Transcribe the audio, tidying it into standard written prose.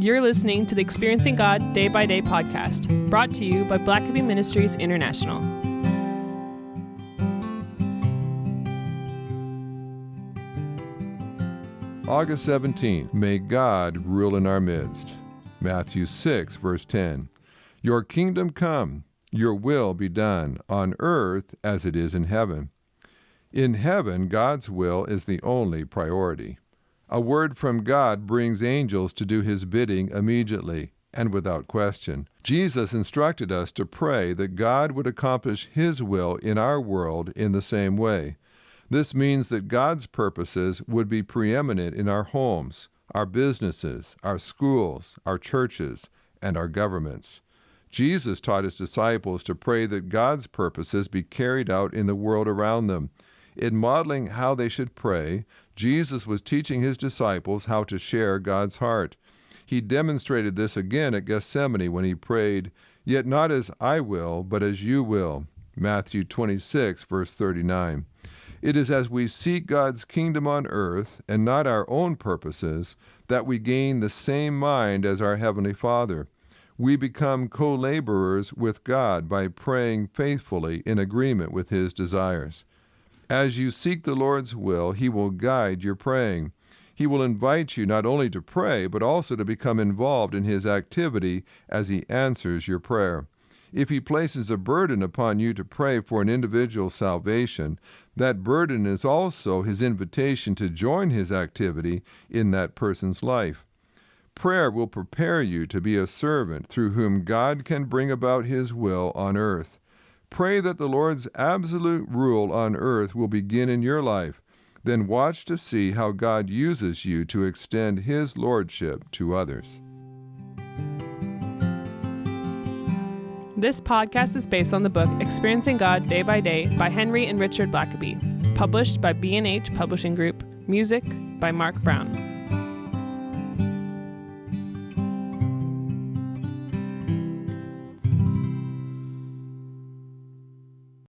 You're listening to the Experiencing God Day by Day podcast, brought to you by Blackaby Ministries International. August 17th, may God rule in our midst. Matthew 6, verse 10. Your kingdom come, your will be done, on earth as it is in heaven. In heaven, God's will is the only priority. A word from God brings angels to do his bidding immediately and without question. Jesus instructed us to pray that God would accomplish his will in our world in the same way. This means that God's purposes would be preeminent in our homes, our businesses, our schools, our churches, and our governments. Jesus taught his disciples to pray that God's purposes be carried out in the world around them. In modeling how they should pray, Jesus was teaching his disciples how to share God's heart. He demonstrated this again at Gethsemane when he prayed, "Yet not as I will, but as you will." Matthew 26, verse 39. It is as we seek God's kingdom on earth and not our own purposes that we gain the same mind as our Heavenly Father. We become co-laborers with God by praying faithfully in agreement with his desires. As you seek the Lord's will, he will guide your praying. He will invite you not only to pray, but also to become involved in his activity as he answers your prayer. If he places a burden upon you to pray for an individual's salvation, that burden is also his invitation to join his activity in that person's life. Prayer will prepare you to be a servant through whom God can bring about his will on earth. Pray that the Lord's absolute rule on earth will begin in your life. Then watch to see how God uses you to extend his lordship to others. This podcast is based on the book Experiencing God Day by Day by Henry and Richard Blackaby, published by B&H Publishing Group, music by Mark Brown.